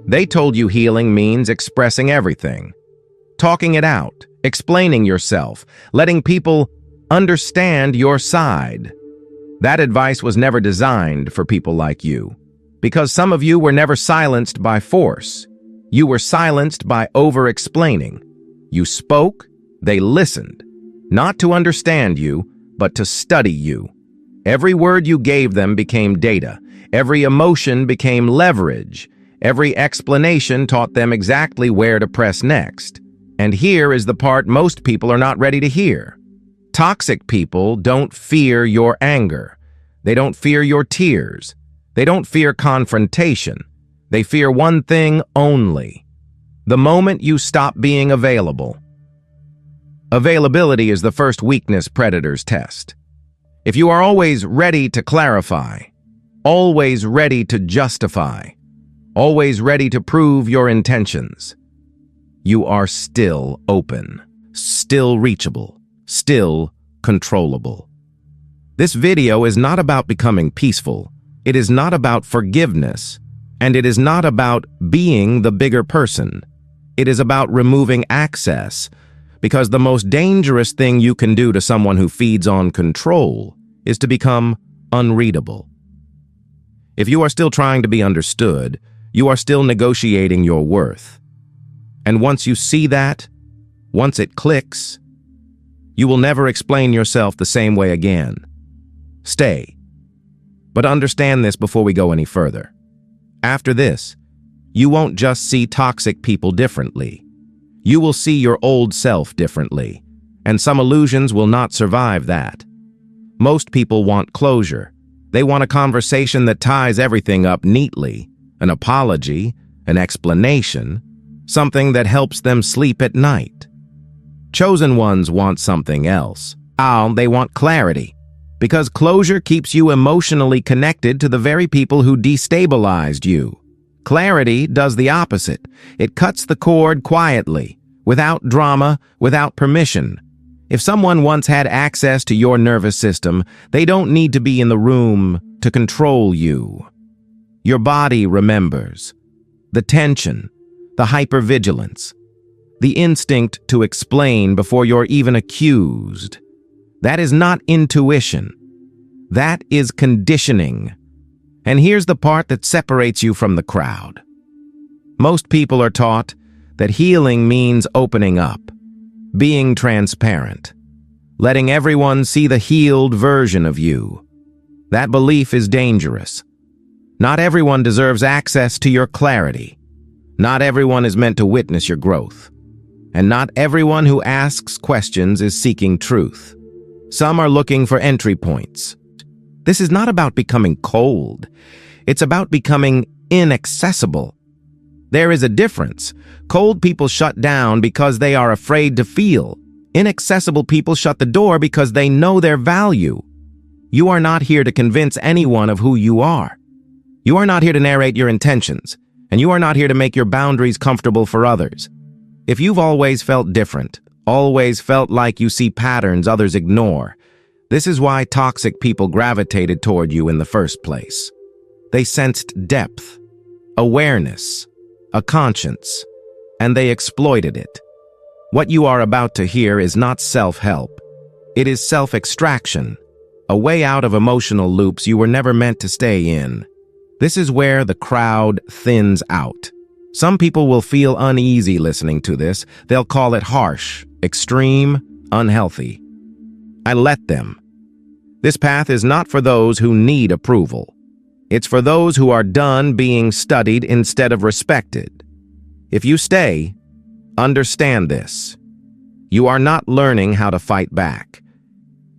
They told you healing means expressing everything, talking it out, explaining yourself, letting people understand your side. That advice was never designed for people like you, because some of you were never silenced by force. You were silenced by over-explaining. You spoke, they listened, not to understand you, but to study you. Every word you gave them became data. Every emotion became leverage. Every explanation taught them exactly where to press next. And here is the part most people are not ready to hear. Toxic people don't fear your anger. They don't fear your tears. They don't fear confrontation. They fear one thing only: the moment you stop being available. Availability is the first weakness predators test. If you are always ready to clarify, always ready to justify, always ready to prove your intentions, you are still open, still reachable, still controllable. This video is not about becoming peaceful. It is not about forgiveness. And it is not about being the bigger person. It is about removing access, because the most dangerous thing you can do to someone who feeds on control is to become unreadable. If you are still trying to be understood, you are still negotiating your worth. And once you see that, once it clicks, you will never explain yourself the same way again. Stay. But understand this before we go any further. After this, you won't just see toxic people differently. You will see your old self differently, and some illusions will not survive that. Most people want closure. They want a conversation that ties everything up neatly, an apology, an explanation, something that helps them sleep at night. Chosen ones want something else. They want clarity, because closure keeps you emotionally connected to the very people who destabilized you. Clarity does the opposite. It cuts the cord quietly, without drama, without permission. If someone once had access to your nervous system, they don't need to be in the room to control you. Your body remembers. The tension, the hypervigilance, the instinct to explain before you're even accused. That is not intuition. That is conditioning. And here's the part that separates you from the crowd. Most people are taught that healing means opening up, being transparent, letting everyone see the healed version of you. That belief is dangerous. Not everyone deserves access to your clarity. Not everyone is meant to witness your growth. And not everyone who asks questions is seeking truth. Some are looking for entry points. This is not about becoming cold. It's about becoming inaccessible. There is a difference. Cold people shut down because they are afraid to feel. Inaccessible people shut the door because they know their value. You are not here to convince anyone of who you are. You are not here to narrate your intentions, and you are not here to make your boundaries comfortable for others. If you've always felt different, always felt like you see patterns others ignore, this is why toxic people gravitated toward you in the first place. They sensed depth, awareness, a conscience, and they exploited it. What you are about to hear is not self-help. It is self-extraction, a way out of emotional loops you were never meant to stay in. This is where the crowd thins out. Some people will feel uneasy listening to this. They'll call it harsh, extreme, unhealthy. I let them. This path is not for those who need approval. It's for those who are done being studied instead of respected. If you stay, understand this. You are not learning how to fight back.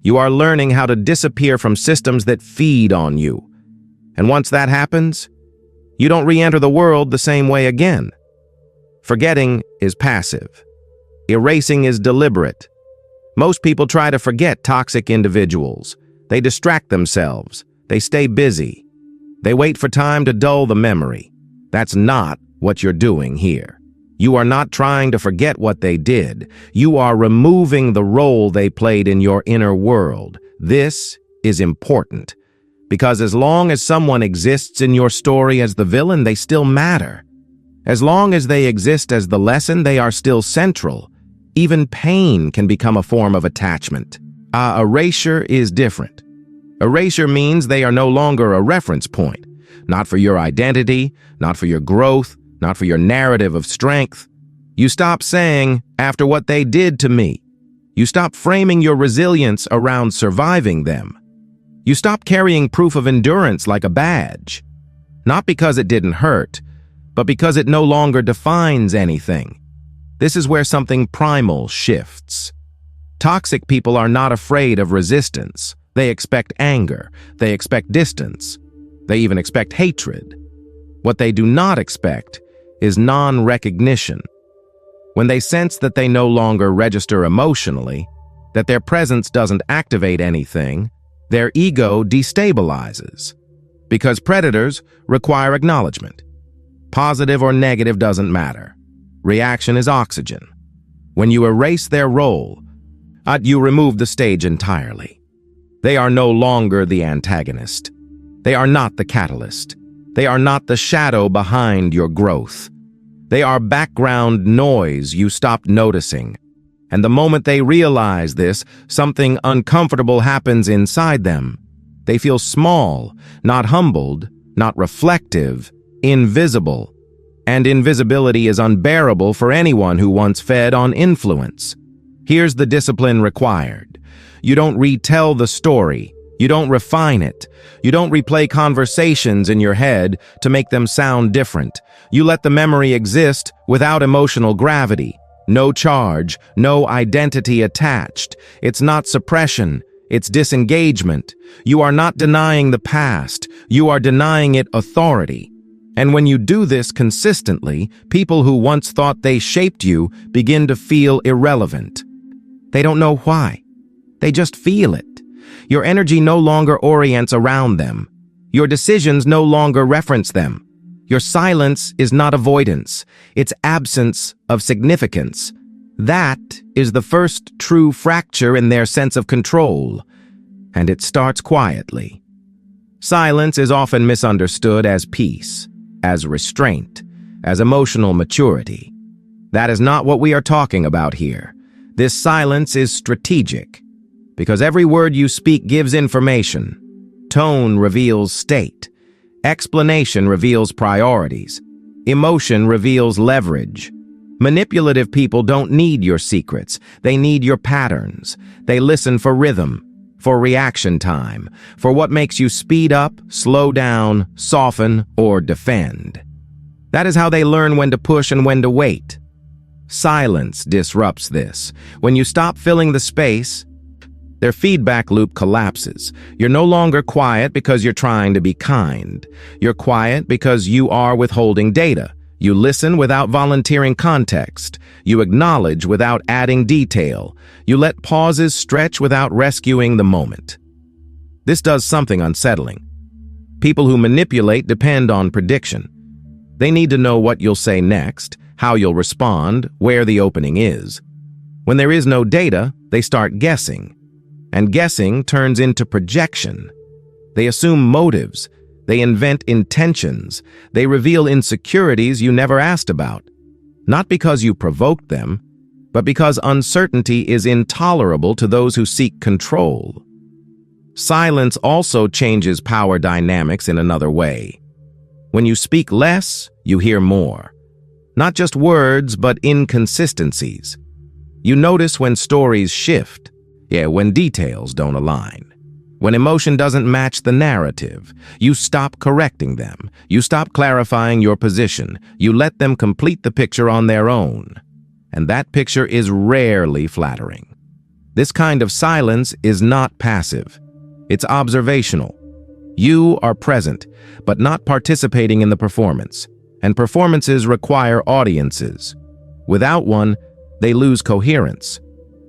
You are learning how to disappear from systems that feed on you. And once that happens, you don't re-enter the world the same way again. Forgetting is passive. Erasing is deliberate. Most people try to forget toxic individuals. They distract themselves. They stay busy. They wait for time to dull the memory. That's not what you're doing here. You are not trying to forget what they did. You are removing the role they played in your inner world. This is important, because as long as someone exists in your story as the villain, they still matter. As long as they exist as the lesson, they are still central. Even pain can become a form of attachment. Erasure is different. Erasure means they are no longer a reference point, not for your identity, not for your growth, not for your narrative of strength. You stop saying, "After what they did to me." You stop framing your resilience around surviving them. You stop carrying proof of endurance like a badge, not because it didn't hurt, but because it no longer defines anything. This is where something primal shifts. Toxic people are not afraid of resistance. They expect anger. They expect distance. They even expect hatred. What they do not expect is non-recognition. When they sense that they no longer register emotionally, that their presence doesn't activate anything, their ego destabilizes. Because predators require acknowledgement. Positive or negative doesn't matter. Reaction is oxygen. When you erase their role, you remove the stage entirely. They are no longer the antagonist. They are not the catalyst. They are not the shadow behind your growth. They are background noise you stopped noticing. And the moment they realize this, something uncomfortable happens inside them. They feel small, not humbled, not reflective, invisible. And invisibility is unbearable for anyone who once fed on influence. Here's the discipline required. You don't retell the story. You don't refine it. You don't replay conversations in your head to make them sound different. You let the memory exist without emotional gravity. No charge, no identity attached. It's not suppression. It's disengagement. You are not denying the past. You are denying it authority. And when you do this consistently, people who once thought they shaped you begin to feel irrelevant. They don't know why. They just feel it. Your energy no longer orients around them. Your decisions no longer reference them. Your silence is not avoidance. It's absence of significance. That is the first true fracture in their sense of control. And it starts quietly. Silence is often misunderstood as peace, as restraint, as emotional maturity. That is not what we are talking about here. This silence is strategic. Because every word you speak gives information. Tone reveals state. Explanation reveals priorities. Emotion reveals leverage. Manipulative people don't need your secrets. They need your patterns. They listen for rhythm, for reaction time, for what makes you speed up, slow down, soften, or defend. That is how they learn when to push and when to wait. Silence disrupts this. When you stop filling the space, their feedback loop collapses. You're no longer quiet because you're trying to be kind. You're quiet because you are withholding data. You listen without volunteering context. You acknowledge without adding detail. You let pauses stretch without rescuing the moment. This does something unsettling. People who manipulate depend on prediction. They need to know what you'll say next, how you'll respond, where the opening is. When there is no data, they start guessing. And guessing turns into projection. They assume motives. They invent intentions. They reveal insecurities you never asked about. Not because you provoked them, but because uncertainty is intolerable to those who seek control. Silence also changes power dynamics in another way. When you speak less, you hear more. Not just words, but inconsistencies. You notice when stories shift. When details don't align. When emotion doesn't match the narrative, you stop correcting them. You stop clarifying your position. You let them complete the picture on their own. And that picture is rarely flattering. This kind of silence is not passive. It's observational. You are present, but not participating in the performance. And performances require audiences. Without one, they lose coherence.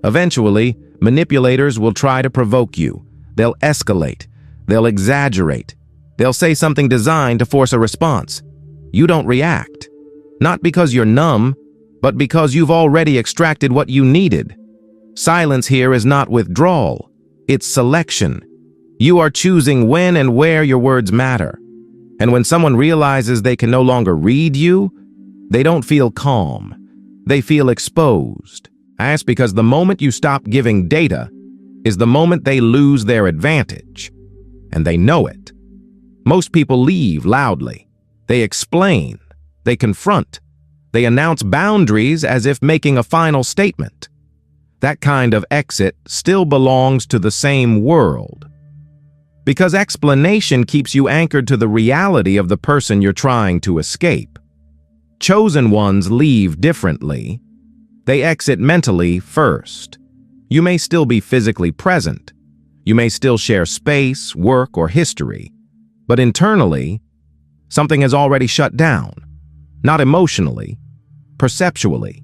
Eventually, manipulators will try to provoke you. They'll escalate. They'll exaggerate. They'll say something designed to force a response. You don't react. Not because you're numb, but because you've already extracted what you needed. Silence here is not withdrawal. It's selection. You are choosing when and where your words matter. And when someone realizes they can no longer read you, They don't feel calm. They feel exposed. That's because the moment you stop giving data is the moment they lose their advantage. And they know it. Most people leave loudly. They explain. They confront. They announce boundaries as if making a final statement. That kind of exit still belongs to the same world. Because explanation keeps you anchored to the reality of the person you're trying to escape. Chosen ones leave differently. They exit mentally first. You may still be physically present. You may still share space, work, or history. But internally, something has already shut down. Not emotionally, perceptually.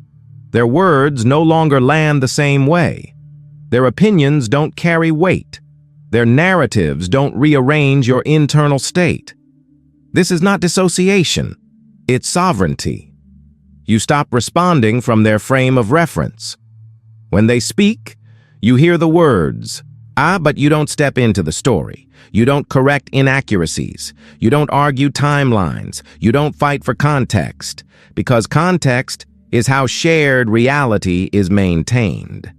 Their words no longer land the same way. Their opinions don't carry weight. Their narratives don't rearrange your internal state. This is not dissociation. It's sovereignty. You stop responding from their frame of reference. When they speak, you hear the words, but you don't step into the story. You don't correct inaccuracies. You don't argue timelines. You don't fight for context, because context is how shared reality is maintained.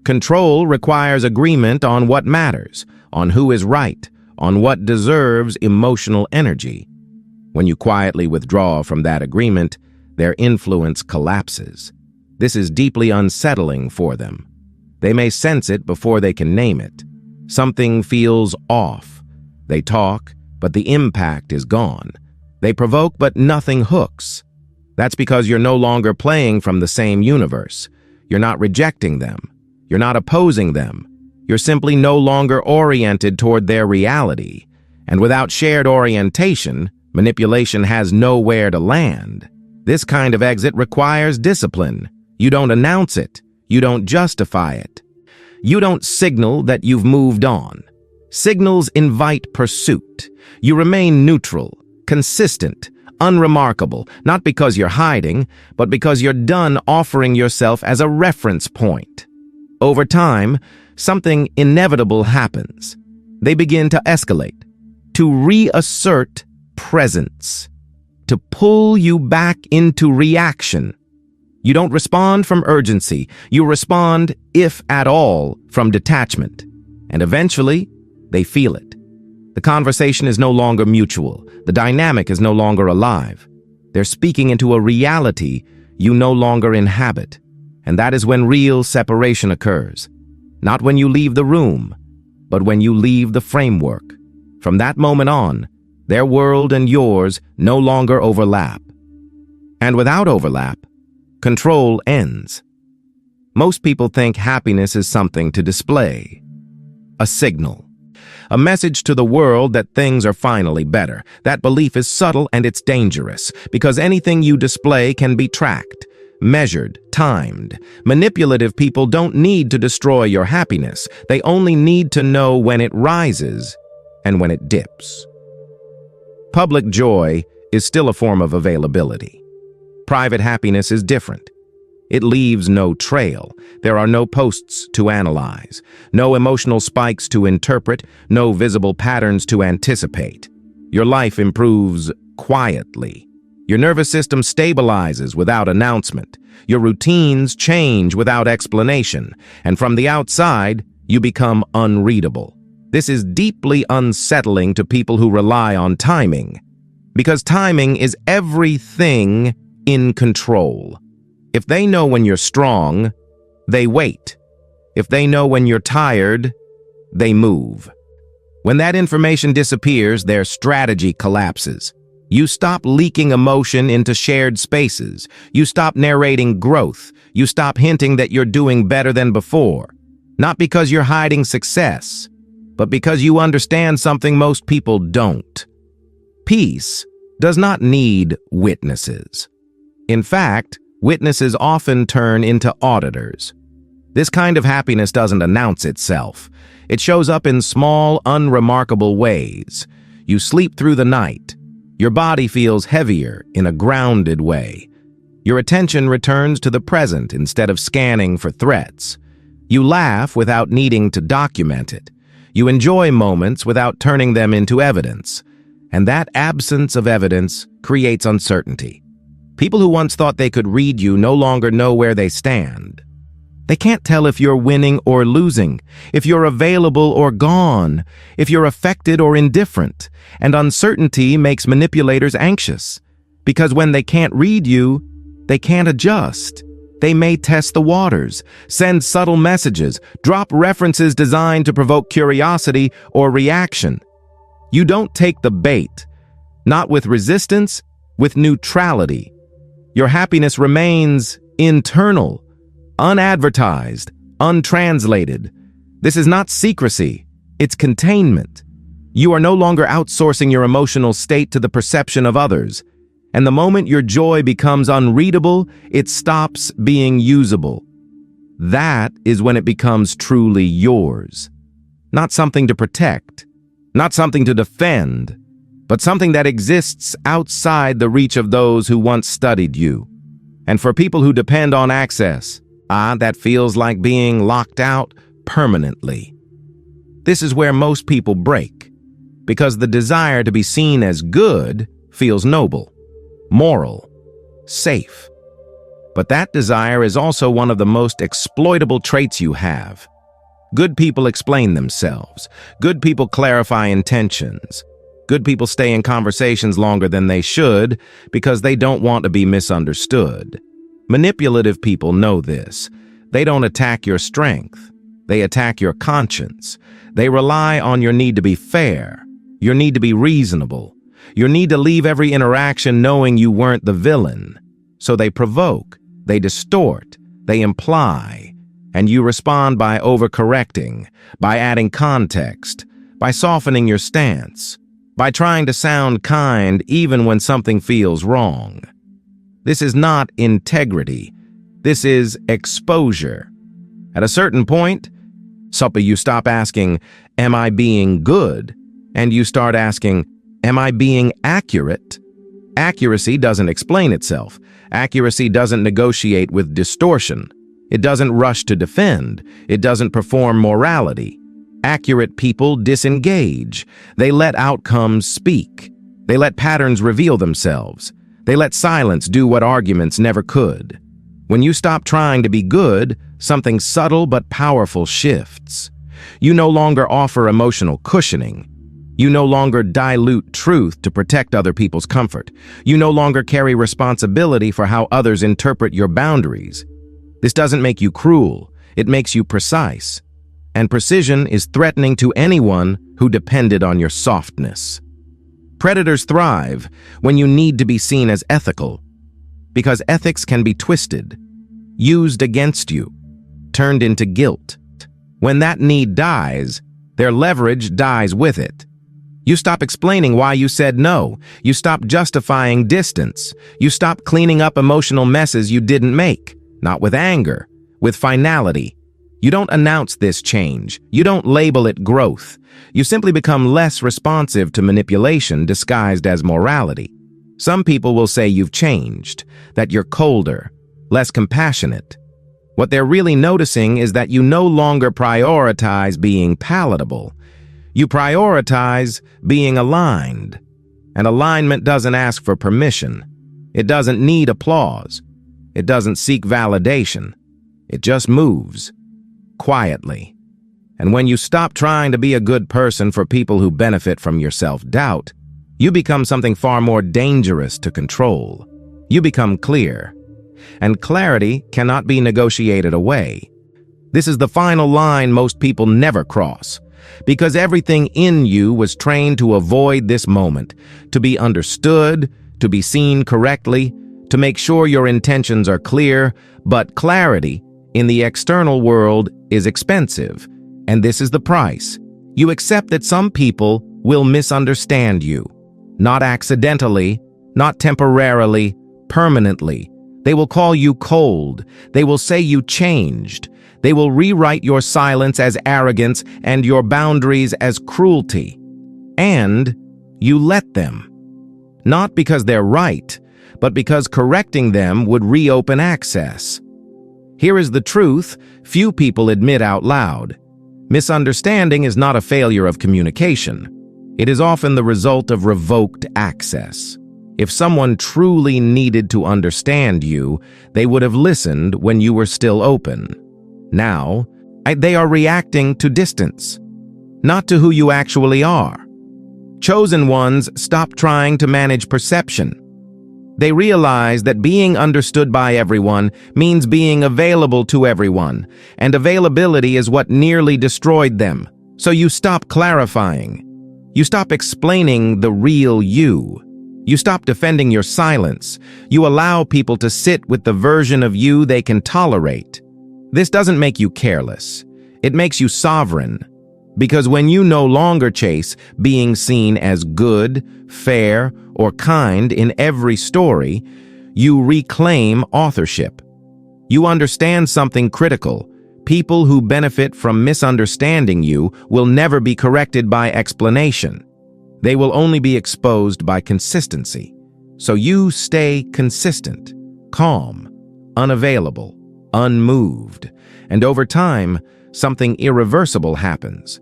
Control requires agreement on what matters, on who is right, on what deserves emotional energy. When you quietly withdraw from that agreement, their influence collapses. This is deeply unsettling for them. They may sense it before they can name it. Something feels off. They talk, but the impact is gone. They provoke, but nothing hooks. That's because you're no longer playing from the same universe. You're not rejecting them. You're not opposing them. You're simply no longer oriented toward their reality. And without shared orientation, manipulation has nowhere to land. This kind of exit requires discipline. You don't announce it. You don't justify it. You don't signal that you've moved on. Signals invite pursuit. You remain neutral, consistent, unremarkable, not because you're hiding, but because you're done offering yourself as a reference point. Over time, something inevitable happens. They begin to escalate, to reassert presence, to pull you back into reaction. You don't respond from urgency. You respond, if at all, from detachment. And eventually, they feel it. The conversation is no longer mutual. The dynamic is no longer alive. They're speaking into a reality you no longer inhabit. And that is when real separation occurs. Not when you leave the room, but when you leave the framework. From that moment on, their world and yours no longer overlap. And without overlap, control ends. Most people think happiness is something to display. A signal. A message to the world that things are finally better. That belief is subtle and it's dangerous, because anything you display can be tracked, measured, timed. Manipulative people don't need to destroy your happiness. They only need to know when it rises and when it dips. Public joy is still a form of availability. Private happiness is different. It leaves no trail. There are no posts to analyze, no emotional spikes to interpret, no visible patterns to anticipate. Your life improves quietly. Your nervous system stabilizes without announcement. Your routines change without explanation. And from the outside, you become unreadable. This is deeply unsettling to people who rely on timing, because timing is everything in control. If they know when you're strong, they wait. If they know when you're tired, they move. When that information disappears, their strategy collapses. You stop leaking emotion into shared spaces. You stop narrating growth. You stop hinting that you're doing better than before. Not because you're hiding success, but because you understand something most people don't. Peace does not need witnesses. In fact, witnesses often turn into auditors. This kind of happiness doesn't announce itself. It shows up in small, unremarkable ways. You sleep through the night. Your body feels heavier in a grounded way. Your attention returns to the present instead of scanning for threats. You laugh without needing to document it. You enjoy moments without turning them into evidence. And that absence of evidence creates uncertainty. People who once thought they could read you no longer know where they stand. They can't tell if you're winning or losing, if you're available or gone, if you're affected or indifferent, and uncertainty makes manipulators anxious. Because when they can't read you, they can't adjust. They may test the waters, send subtle messages, drop references designed to provoke curiosity or reaction. You don't take the bait, not with resistance, with neutrality. Your happiness remains internal, unadvertised, untranslated. This is not secrecy, it's containment. You are no longer outsourcing your emotional state to the perception of others. And the moment your joy becomes unreadable, it stops being usable. That is when it becomes truly yours. Not something to protect, not something to defend, but something that exists outside the reach of those who once studied you. And for people who depend on access, that feels like being locked out permanently. This is where most people break, because the desire to be seen as good feels noble, moral, safe. But that desire is also one of the most exploitable traits you have. Good people explain themselves. Good people clarify intentions. Good people stay in conversations longer than they should because they don't want to be misunderstood. Manipulative people know this. They don't attack your strength. They attack your conscience. They rely on your need to be fair, your need to be reasonable, your need to leave every interaction knowing you weren't the villain. So they provoke, they distort, they imply, and you respond by overcorrecting, by adding context, by softening your stance, by trying to sound kind even when something feels wrong. This is not integrity. This is exposure. At a certain point, you stop asking, "Am I being good?" and you start asking, "Am I being accurate?" Accuracy doesn't explain itself. Accuracy doesn't negotiate with distortion. It doesn't rush to defend. It doesn't perform morality. Accurate people disengage. They let outcomes speak. They let patterns reveal themselves. They let silence do what arguments never could. When you stop trying to be good, something subtle but powerful shifts. You no longer offer emotional cushioning. You no longer dilute truth to protect other people's comfort. You no longer carry responsibility for how others interpret your boundaries. This doesn't make you cruel. It makes you precise. And precision is threatening to anyone who depended on your softness. Predators thrive when you need to be seen as ethical, because ethics can be twisted, used against you, turned into guilt. When that need dies, their leverage dies with it. You stop explaining why you said no. You stop justifying distance. You stop cleaning up emotional messes you didn't make, not with anger, with finality. You don't announce this change. You don't label it growth. You simply become less responsive to manipulation disguised as morality. Some people will say you've changed, that you're colder, less compassionate. What they're really noticing is that you no longer prioritize being palatable. You prioritize being aligned. And alignment doesn't ask for permission. It doesn't need applause. It doesn't seek validation. It just moves. Quietly. And when you stop trying to be a good person for people who benefit from your self-doubt, you become something far more dangerous to control. You become clear. And clarity cannot be negotiated away. This is the final line most people never cross, because everything in you was trained to avoid this moment, to be understood, to be seen correctly, to make sure your intentions are clear, but clarity in the external world is expensive, and this is the price. You accept that some people will misunderstand you. Not accidentally, not temporarily, permanently. They will call you cold. They will say you changed. They will rewrite your silence as arrogance and your boundaries as cruelty. And you let them. Not because they're right, but because correcting them would reopen access. Here is the truth few people admit out loud. Misunderstanding is not a failure of communication. It is often the result of revoked access. If someone truly needed to understand you, they would have listened when you were still open. Now, they are reacting to distance, not to who you actually are. Chosen ones stop trying to manage perception. They realize that being understood by everyone means being available to everyone, and availability is what nearly destroyed them. So you stop clarifying. You stop explaining the real you. You stop defending your silence. You allow people to sit with the version of you they can tolerate. This doesn't make you careless. It makes you sovereign. Because when you no longer chase being seen as good, fair, or kind in every story, you reclaim authorship. You understand something critical. People who benefit from misunderstanding you will never be corrected by explanation. They will only be exposed by consistency. So you stay consistent, calm, unavailable, unmoved, and over time, something irreversible happens.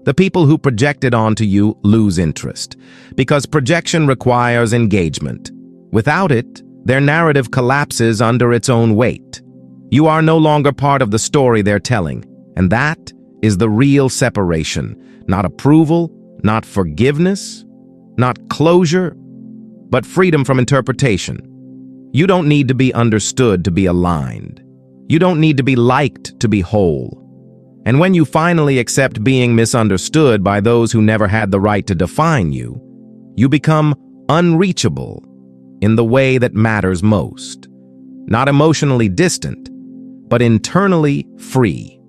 The people who projected onto you lose interest, because projection requires engagement. Without it, their narrative collapses under its own weight. You are no longer part of the story they're telling, and that is the real separation. Not approval, not forgiveness, not closure, but freedom from interpretation. You don't need to be understood to be aligned. You don't need to be liked to be whole. And when you finally accept being misunderstood by those who never had the right to define you, you become unreachable in the way that matters most. Not emotionally distant, but internally free.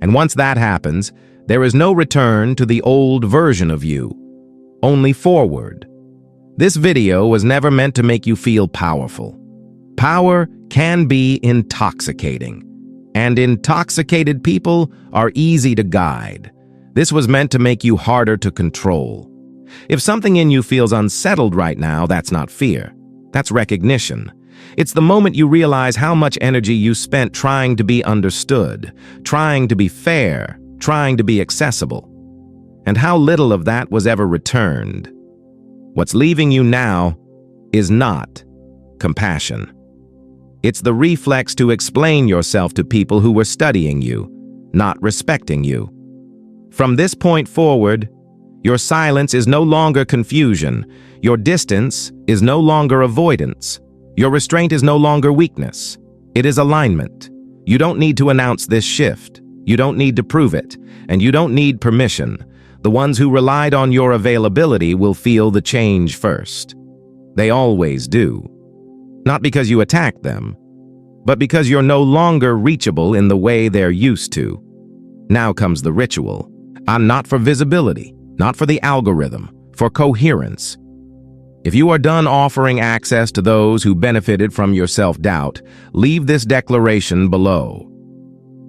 And once that happens, there is no return to the old version of you, only forward. This video was never meant to make you feel powerful. Power can be intoxicating, and intoxicated people are easy to guide. This was meant to make you harder to control. If something in you feels unsettled right now, that's not fear. That's recognition. It's the moment you realize how much energy you spent trying to be understood, trying to be fair, trying to be accessible, and how little of that was ever returned. What's leaving you now is not compassion. It's the reflex to explain yourself to people who were studying you, not respecting you. From this point forward, your silence is no longer confusion. Your distance is no longer avoidance. Your restraint is no longer weakness. It is alignment. You don't need to announce this shift. You don't need to prove it. And you don't need permission. The ones who relied on your availability will feel the change first. They always do. Not because you attacked them, but because you're no longer reachable in the way they're used to. Now comes the ritual. I'm not for visibility, not for the algorithm, for coherence. If you are done offering access to those who benefited from your self-doubt, leave this declaration below.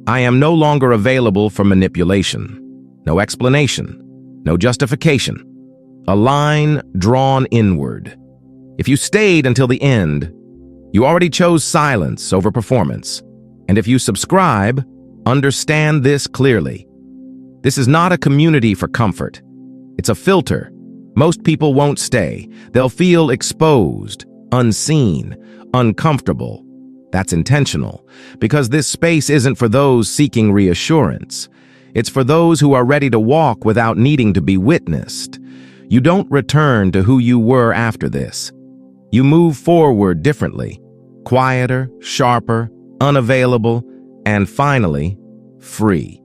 I am no longer available for manipulation. No explanation, no justification. A line drawn inward. If you stayed until the end, you already chose silence over performance. And if you subscribe, understand this clearly. This is not a community for comfort. It's a filter. Most people won't stay. They'll feel exposed, unseen, uncomfortable. That's intentional, because this space isn't for those seeking reassurance. It's for those who are ready to walk without needing to be witnessed. You don't return to who you were after this. You move forward differently, quieter, sharper, unavailable, and finally, free.